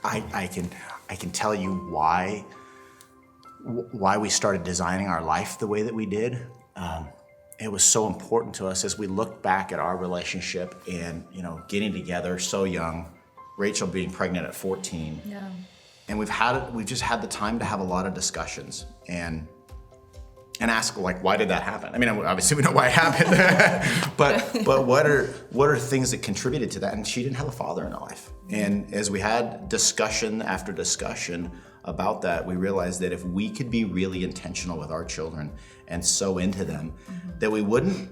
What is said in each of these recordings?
I can tell you why we started designing our life the way that we did. It was so important to us as we looked back at our relationship and, getting together so young, Rachel being pregnant at 14. Yeah. And we've just had the time to have a lot of discussions and ask, like, why did that happen? I mean, obviously we know why it happened, but what are things that contributed to that? And she didn't have a father in her life. And as we had discussion after discussion about that, we realized that if we could be really intentional with our children and sow into them, that we wouldn't,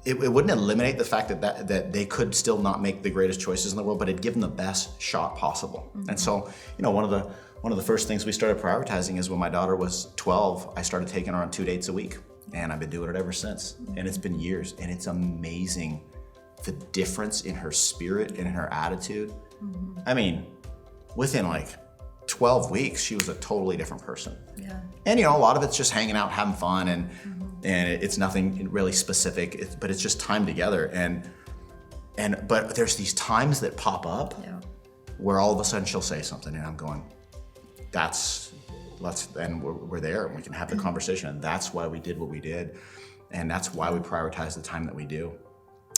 it wouldn't eliminate the fact that they could still not make the greatest choices in the world, but it'd give them the best shot possible. And so, one of the first things we started prioritizing is when my daughter was 12, I started taking her on 2 dates a week, and I've been doing it ever since. And it's been years, and it's amazing the difference in her spirit and in her attitude. I mean, within like 12 weeks, she was a totally different person. Yeah. And a lot of it's just hanging out, having fun, and it's nothing really specific, but it's just time together. But there's these times that pop up where all of a sudden she'll say something, and I'm going, and we're there, and we can have the conversation, and that's why we did what we did, and that's why we prioritize the time that we do.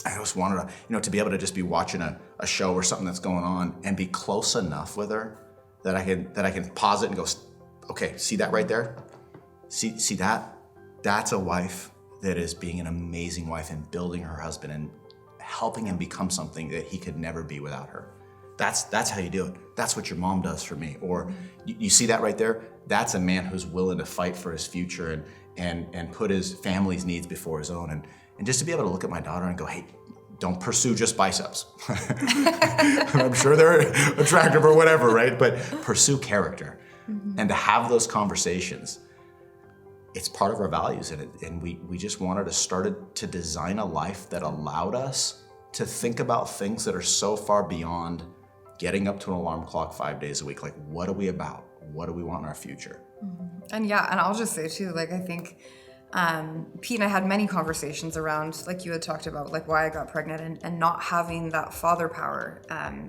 I just wanted to be able to just be watching a show or something that's going on and be close enough with her that I can pause it and go, okay, see that right there? See that? That's a wife that is being an amazing wife and building her husband and helping him become something that he could never be without her. That's how you do it. That's what your mom does for me. Or you see that right there? That's a man who's willing to fight for his future and put his family's needs before his own. And just to be able to look at my daughter and go, hey, don't pursue just biceps. I'm sure they're attractive or whatever, right? But pursue character. And to have those conversations, it's part of our values. And we just wanted to start to design a life that allowed us to think about things that are so far beyond getting up to an alarm clock 5 days a week. Like, what are we about? What do we want in our future? And I'll just say too, like, I think Pete and I had many conversations around, like you had talked about, like why I got pregnant and not having that father power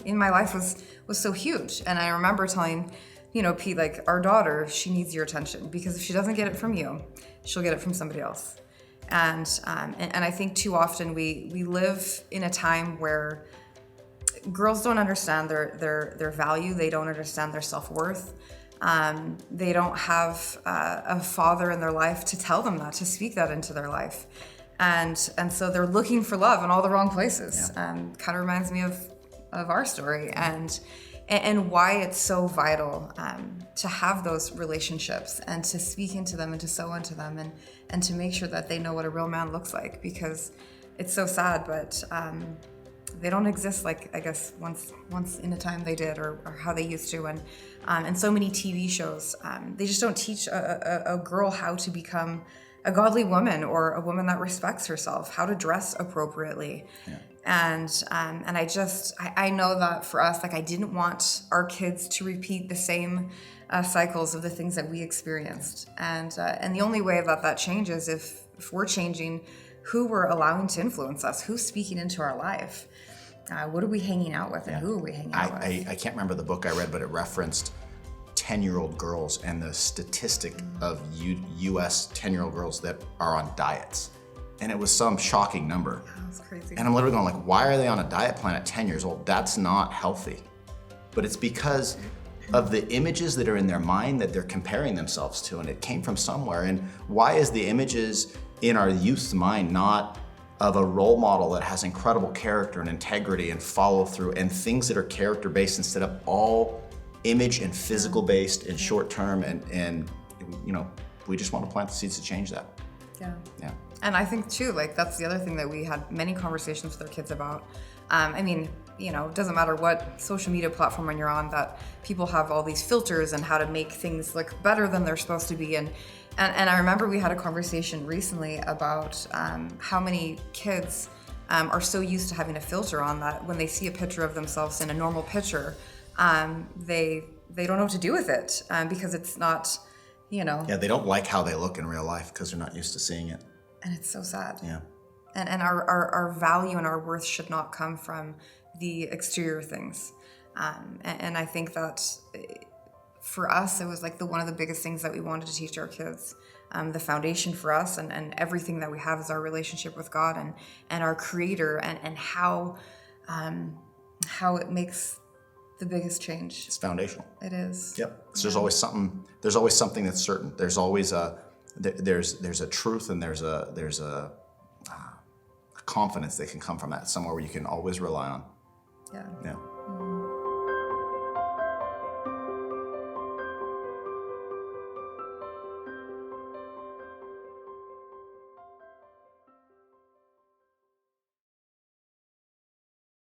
in my life was so huge. And I remember telling, Pete, like, our daughter, she needs your attention, because if she doesn't get it from you, she'll get it from somebody else. And I think too often we live in a time where girls don't understand their value. They don't understand their self-worth. They don't have a father in their life to tell them that, to speak that into their life. And so they're looking for love in all the wrong places. Kind of reminds me of our story and why it's so vital to have those relationships and to speak into them and to sow into them and to make sure that they know what a real man looks like, because it's so sad, but they don't exist like, I guess, once in a time they did, or how they used to. And so many TV shows, they just don't teach a girl how to become a godly woman or a woman that respects herself, how to dress appropriately. And I know that for us, like, I didn't want our kids to repeat the same cycles of the things that we experienced. And the only way that changes if we're changing who we're allowing to influence us, who's speaking into our life, what are we hanging out with, and who are we hanging out with? I can't remember the book I read, but it referenced 10-year-old girls and the statistic of U.S. 10-year-old girls that are on diets. And it was some shocking number. That's crazy. And I'm literally going, like, why are they on a diet plan at 10 years old? That's not healthy. But it's because of the images that are in their mind that they're comparing themselves to, and it came from somewhere. And why is the images in our youth's mind not of a role model that has incredible character and integrity and follow through and things that are character based instead of all image and physical based and short term? And we just want to plant the seeds to change that. Yeah. And I think too, like, that's the other thing that we had many conversations with our kids about. It doesn't matter what social media platform you're on, that people have all these filters and how to make things look better than they're supposed to be. And I remember we had a conversation recently about how many kids are so used to having a filter on that when they see a picture of themselves in a normal picture, they don't know what to do with it because it's not, Yeah, they don't like how they look in real life because they're not used to seeing it. And it's so sad. Yeah. And our value and our worth should not come from the exterior things. And I think that for us, it was like one of the biggest things that we wanted to teach our kids. The foundation for us and everything that we have is our relationship with God and our Creator, and how it makes the biggest change. It's foundational. It is. Yep. So there's always something that's certain. There's always there's a truth, and there's a confidence that can come from that, somewhere where you can always rely on. Yeah. Yeah.